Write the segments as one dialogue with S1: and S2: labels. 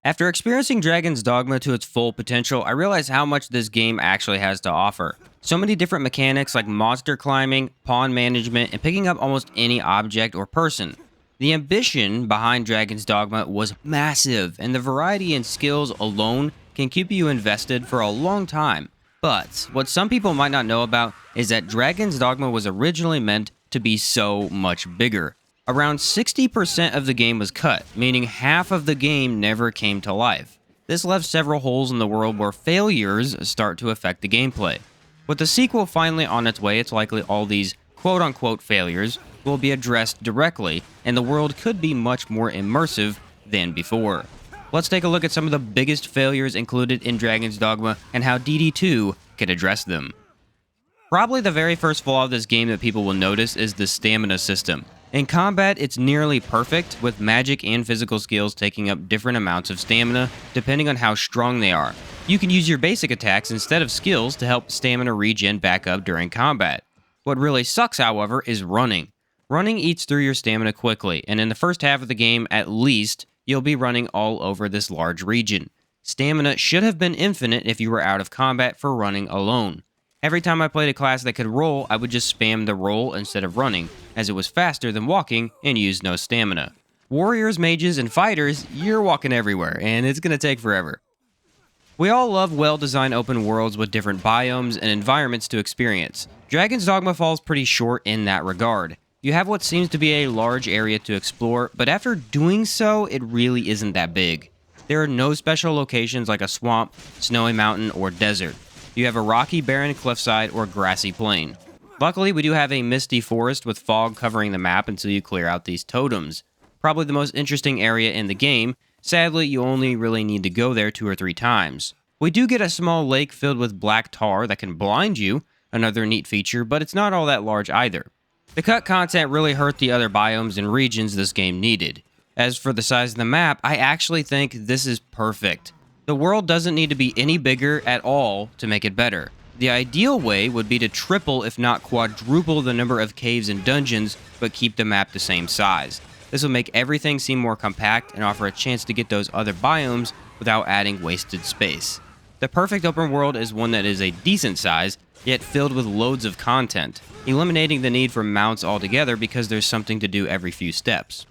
S1: After experiencing Dragon's Dogma to its full potential, I realized how much this game actually has to offer. So many different mechanics like monster climbing, pawn management, and picking up almost any object or person. The ambition behind Dragon's Dogma was massive, and the variety and skills alone can keep you invested for a long time. But what some people might not know about is that Dragon's Dogma was originally meant to be so much bigger. Around 60% of the game was cut, meaning half of the game never came to life. This left several holes in the world where failures start to affect the gameplay. With the sequel finally on its way, it's likely all these quote-unquote failures will be addressed directly, and the world could be much more immersive than before. Let's take a look at some of the biggest failures included in Dragon's Dogma and how DD2 can address them. Probably the very first flaw of this game that people will notice is the stamina system. In combat, it's nearly perfect, with magic and physical skills taking up different amounts of stamina, depending on how strong they are. You can use your basic attacks instead of skills to help stamina regen back up during combat. What really sucks, however, is running. Running eats through your stamina quickly, and in the first half of the game, at least, you'll be running all over this large region. Stamina should have been infinite if you were out of combat for running alone. Every time I played a class that could roll, I would just spam the roll instead of running, as it was faster than walking and used no stamina. Warriors, mages, and fighters, you're walking everywhere, and it's gonna take forever. We all love well-designed open worlds with different biomes and environments to experience. Dragon's Dogma falls pretty short in that regard. You have what seems to be a large area to explore, but after doing so, it really isn't that big. There are no special locations like a swamp, snowy mountain, or desert. You have a rocky, barren cliffside or grassy plain. Luckily, we do have a misty forest with fog covering the map until you clear out these totems. Probably the most interesting area in the game. Sadly, you only really need to go there 2 or 3 times. We do get a small lake filled with black tar that can blind you, another neat feature, but it's not all that large either. The cut content really hurt the other biomes and regions this game needed. As for the size of the map, I actually think this is perfect. The world doesn't need to be any bigger at all to make it better. The ideal way would be to triple if not quadruple the number of caves and dungeons, but keep the map the same size. This will make everything seem more compact and offer a chance to get those other biomes without adding wasted space. The perfect open world is one that is a decent size, yet filled with loads of content, eliminating the need for mounts altogether because there's something to do every few steps.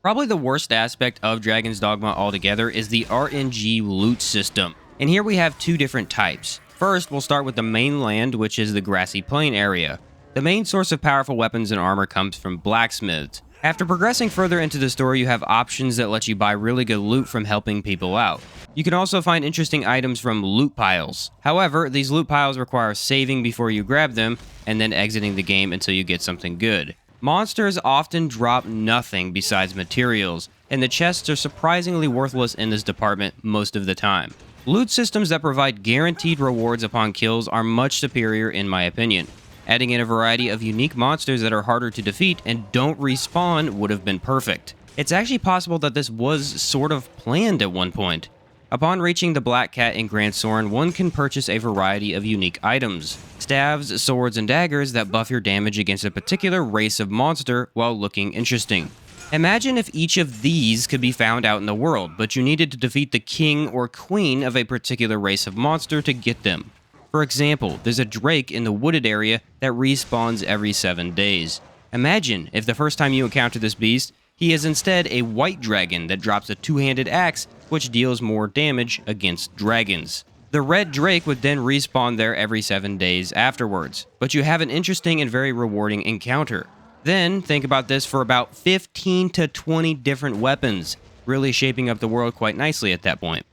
S1: Probably the worst aspect of Dragon's Dogma altogether is the RNG Loot system, and here we have 2 different types. First, we'll start with the mainland, which is the grassy plain area. The main source of powerful weapons and armor comes from blacksmiths. After progressing further into the story, you have options that let you buy really good loot from helping people out. You can also find interesting items from loot piles. However, these loot piles require saving before you grab them, and then exiting the game until you get something good. Monsters often drop nothing besides materials, and the chests are surprisingly worthless in this department most of the time. Loot systems that provide guaranteed rewards upon kills are much superior in my opinion. Adding in a variety of unique monsters that are harder to defeat and don't respawn would have been perfect. It's actually possible that this was sort of planned at one point. Upon reaching the Black Cat in Grand Soren, one can purchase a variety of unique items. Staves, swords, and daggers that buff your damage against a particular race of monster while looking interesting. Imagine if each of these could be found out in the world, but you needed to defeat the king or queen of a particular race of monster to get them. For example, there's a drake in the wooded area that respawns every 7 days. Imagine if the first time you encounter this beast, he is instead a white dragon that drops a 2-handed axe, which deals more damage against dragons. The red drake would then respawn there every 7 days afterwards, but you have an interesting and very rewarding encounter. Then, think about this for about 15 to 20 different weapons, really shaping up the world quite nicely at that point.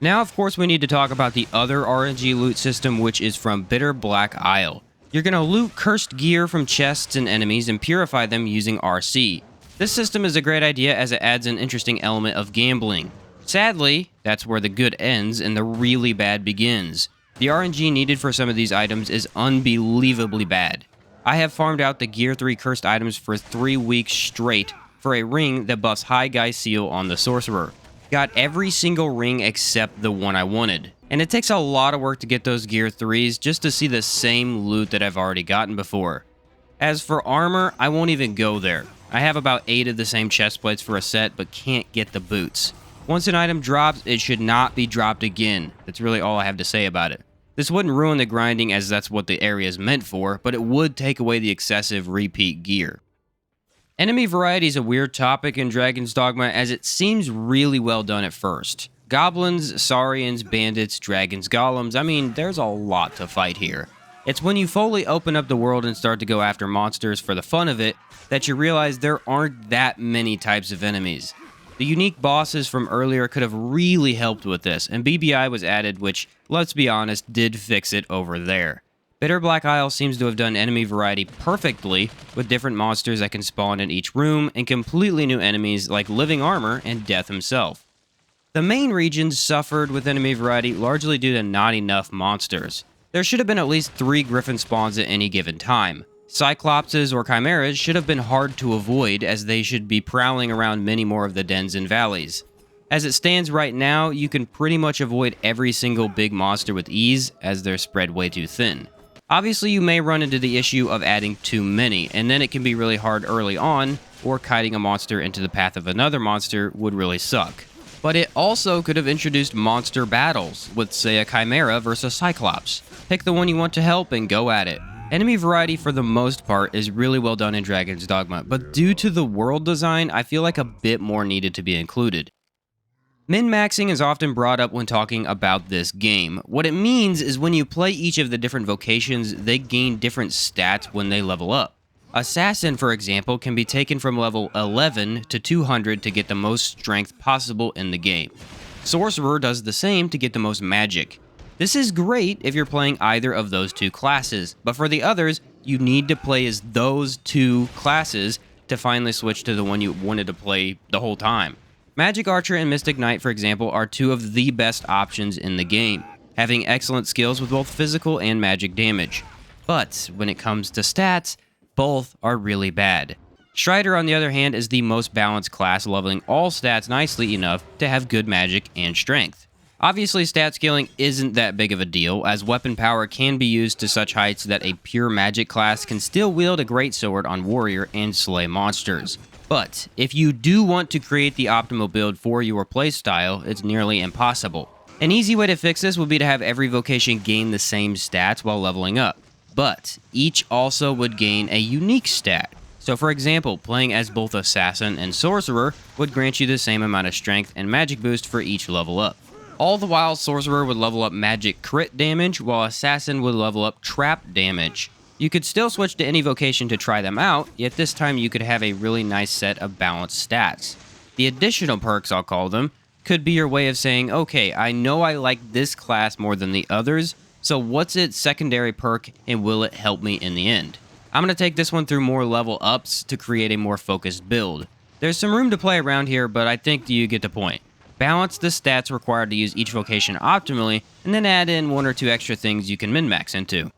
S1: Now, of course, we need to talk about the other RNG loot system, which is from Bitter Black Isle. You're going to loot cursed gear from chests and enemies and purify them using RC. This system is a great idea as it adds an interesting element of gambling. Sadly, that's where the good ends and the really bad begins. The RNG needed for some of these items is unbelievably bad. I have farmed out the Gear 3 cursed items for 3 weeks straight for a ring that buffs High Guy Seal on the Sorcerer. Got every single ring except the one I wanted. And it takes a lot of work to get those Gear 3s just to see the same loot that I've already gotten before. As for armor, I won't even go there. I have about 8 of the same chest plates for a set, but can't get the boots. Once an item drops, it should not be dropped again. That's really all I have to say about it. This wouldn't ruin the grinding as that's what the area is meant for, but it would take away the excessive repeat gear. Enemy variety is a weird topic in Dragon's Dogma as it seems really well done at first. Goblins, Saurians, bandits, dragons, golems, I mean, there's a lot to fight here. It's when you fully open up the world and start to go after monsters for the fun of it that you realize there aren't that many types of enemies. The unique bosses from earlier could have really helped with this, and BBI was added, which, let's be honest, did fix it over there. Bitter Black Isle seems to have done enemy variety perfectly, with different monsters that can spawn in each room, and completely new enemies like Living Armor and Death himself. The main regions suffered with enemy variety largely due to not enough monsters. There should have been at least 3 griffin spawns at any given time. Cyclopses or chimeras should have been hard to avoid as they should be prowling around many more of the dens and valleys. As it stands right now, you can pretty much avoid every single big monster with ease as they're spread way too thin. Obviously, you may run into the issue of adding too many, and then it can be really hard early on, or kiting a monster into the path of another monster would really suck. But it also could have introduced monster battles, with say a Chimera versus Cyclops. Pick the one you want to help and go at it. Enemy variety for the most part is really well done in Dragon's Dogma, but due to the world design, I feel like a bit more needed to be included. Min-maxing is often brought up when talking about this game. What it means is when you play each of the different vocations, they gain different stats when they level up. Assassin, for example, can be taken from level 11 to 200 to get the most strength possible in the game. Sorcerer does the same to get the most magic. This is great if you're playing either of those 2 classes, but for the others, you need to play as those 2 classes to finally switch to the one you wanted to play the whole time. Magic Archer and Mystic Knight, for example, are 2 of the best options in the game, having excellent skills with both physical and magic damage. But when it comes to stats, both are really bad. Strider, on the other hand, is the most balanced class, leveling all stats nicely enough to have good magic and strength. Obviously, stat scaling isn't that big of a deal, as weapon power can be used to such heights that a pure magic class can still wield a greatsword on warrior and slay monsters. But if you do want to create the optimal build for your playstyle, it's nearly impossible. An easy way to fix this would be to have every vocation gain the same stats while leveling up, but each also would gain a unique stat. So for example, playing as both Assassin and Sorcerer would grant you the same amount of strength and magic boost for each level up. All the while, Sorcerer would level up magic crit damage, while Assassin would level up trap damage. You could still switch to any vocation to try them out, yet this time you could have a really nice set of balanced stats. The additional perks, I'll call them, could be your way of saying, okay, I know I like this class more than the others, so what's its secondary perk and will it help me in the end? I'm going to take this one through more level ups to create a more focused build. There's some room to play around here, but I think you get the point. Balance the stats required to use each vocation optimally, and then add in 1 or 2 extra things you can min-max into.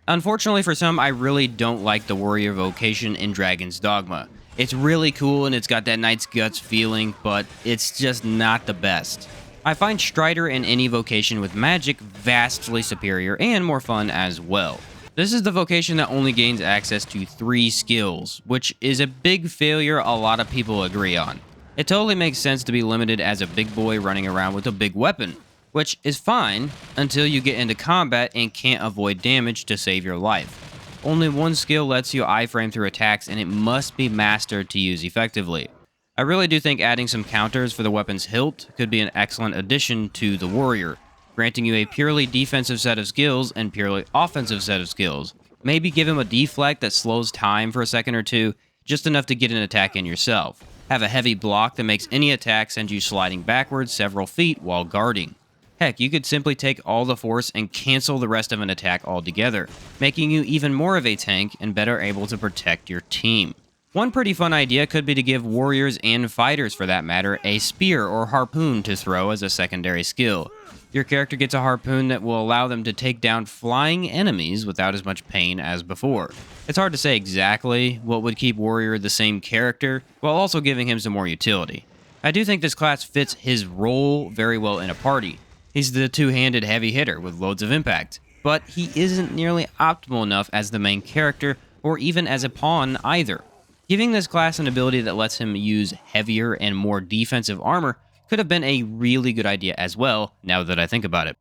S1: Unfortunately for some, I really don't like the warrior vocation in Dragon's Dogma. It's really cool and it's got that Knight's Guts feeling, but it's just not the best. I find Strider in any vocation with magic vastly superior and more fun as well. This is the vocation that only gains access to 3 skills, which is a big failure a lot of people agree on. It totally makes sense to be limited as a big boy running around with a big weapon, which is fine until you get into combat and can't avoid damage to save your life. Only one skill lets you iframe through attacks and it must be mastered to use effectively. I really do think adding some counters for the weapon's hilt could be an excellent addition to the warrior, granting you a purely defensive set of skills and purely offensive set of skills. Maybe give him a deflect that slows time for a second or 2, just enough to get an attack in yourself. Have a heavy block that makes any attack send you sliding backwards several feet while guarding. Heck, you could simply take all the force and cancel the rest of an attack altogether, making you even more of a tank and better able to protect your team. One pretty fun idea could be to give warriors and fighters for that matter a spear or harpoon to throw as a secondary skill. Your character gets a harpoon that will allow them to take down flying enemies without as much pain as before. It's hard to say exactly what would keep Warrior the same character, while also giving him some more utility. I do think this class fits his role very well in a party. He's the two-handed heavy hitter with loads of impact, but he isn't nearly optimal enough as the main character, or even as a pawn either. Giving this class an ability that lets him use heavier and more defensive armor could have been a really good idea as well, now that I think about it.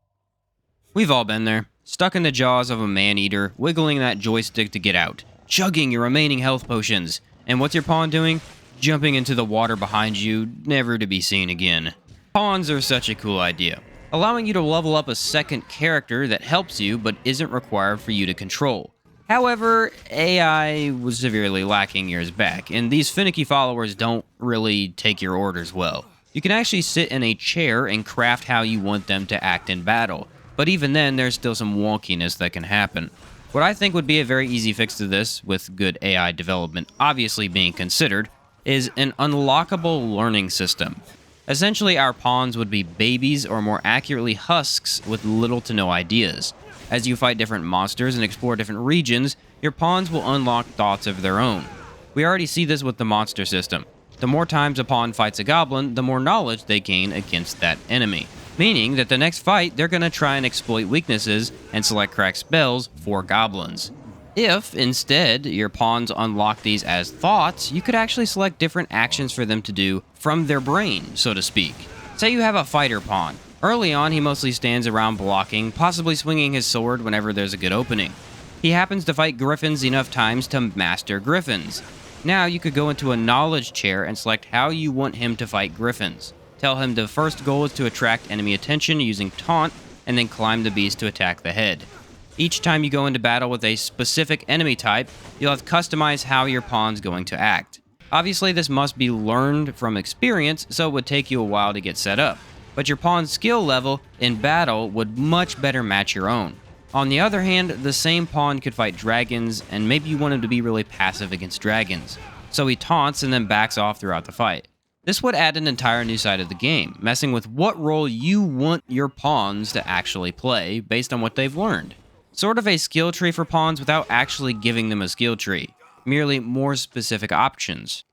S1: We've all been there, stuck in the jaws of a man-eater, wiggling that joystick to get out, chugging your remaining health potions, and what's your pawn doing? Jumping into the water behind you, never to be seen again. Pawns are such a cool idea, allowing you to level up a second character that helps you but isn't required for you to control. However, AI was severely lacking years back, and these finicky followers don't really take your orders well. You can actually sit in a chair and craft how you want them to act in battle, but even then there's still some wonkiness that can happen. What I think would be a very easy fix to this, with good AI development obviously being considered, is an unlockable learning system. Essentially, our pawns would be babies, or more accurately husks, with little to no ideas. As you fight different monsters and explore different regions, your pawns will unlock thoughts of their own. We already see this with the monster system. The more times a pawn fights a goblin, the more knowledge they gain against that enemy. Meaning that the next fight, they're going to try and exploit weaknesses and select cracked spells for goblins. If, instead, your pawns unlock these as thoughts, you could actually select different actions for them to do from their brain, so to speak. Say you have a fighter pawn. Early on, he mostly stands around blocking, possibly swinging his sword whenever there's a good opening. He happens to fight griffins enough times to master griffins. Now you could go into a knowledge chair and select how you want him to fight griffins. Tell him the first goal is to attract enemy attention using taunt, and then climb the beast to attack the head. Each time you go into battle with a specific enemy type, you'll have to customize how your pawn's going to act. Obviously, this must be learned from experience, so it would take you a while to get set up. But your pawn's skill level in battle would much better match your own. On the other hand, the same pawn could fight dragons, and maybe you want him to be really passive against dragons. So he taunts and then backs off throughout the fight. This would add an entire new side of the game, messing with what role you want your pawns to actually play based on what they've learned. Sort of a skill tree for pawns without actually giving them a skill tree, merely more specific options.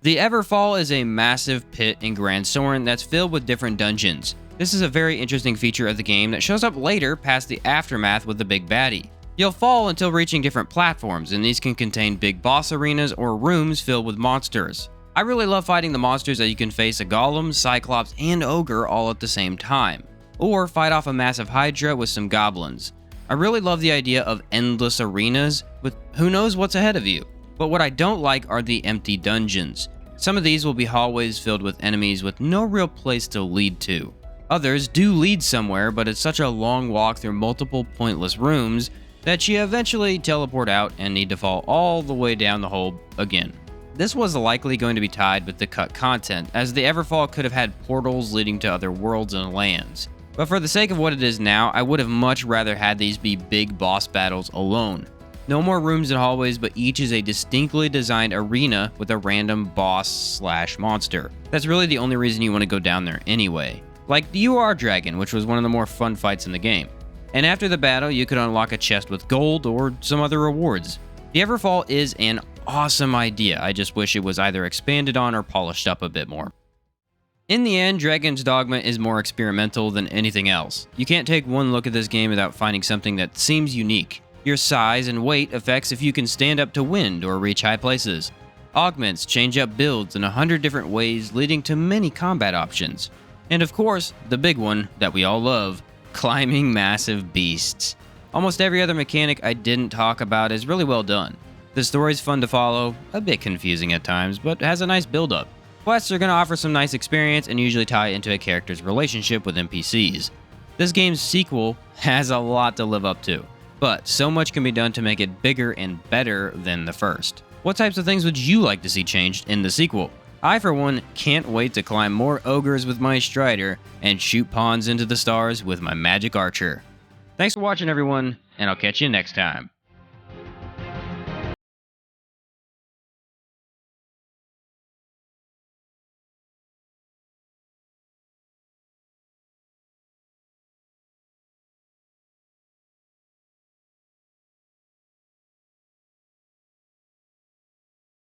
S1: The Everfall is a massive pit in Grand Soren that's filled with different dungeons. This is a very interesting feature of the game that shows up later past the aftermath with the big baddie. You'll fall until reaching different platforms, and these can contain big boss arenas or rooms filled with monsters. I really love fighting the monsters that you can face a golem, cyclops, and ogre all at the same time, or fight off a massive hydra with some goblins. I really love the idea of endless arenas, with who knows what's ahead of you. But what I don't like are the empty dungeons. Some of these will be hallways filled with enemies with no real place to lead to. Others do lead somewhere, but it's such a long walk through multiple pointless rooms that you eventually teleport out and need to fall all the way down the hole again. This was likely going to be tied with the cut content, as the Everfall could have had portals leading to other worlds and lands. But for the sake of what it is now, I would have much rather had these be big boss battles alone. No more rooms and hallways, but each is a distinctly designed arena with a random boss/monster. That's really the only reason you want to go down there anyway. Like the UR Dragon, which was one of the more fun fights in the game. And after the battle, you could unlock a chest with gold or some other rewards. The Everfall is an awesome idea, I just wish it was either expanded on or polished up a bit more. In the end, Dragon's Dogma is more experimental than anything else. You can't take one look at this game without finding something that seems unique. Your size and weight affects if you can stand up to wind or reach high places. Augments change up builds in 100 different ways, leading to many combat options. And of course, the big one that we all love, climbing massive beasts. Almost every other mechanic I didn't talk about is really well done. The story's fun to follow, a bit confusing at times, but has a nice build-up. Quests are going to offer some nice experience and usually tie into a character's relationship with NPCs. This game's sequel has a lot to live up to, but so much can be done to make it bigger and better than the first. What types of things would you like to see changed in the sequel? I, for one, can't wait to climb more ogres with my Strider and shoot pawns into the stars with my magic archer. Thanks for watching, everyone, and I'll catch you next time.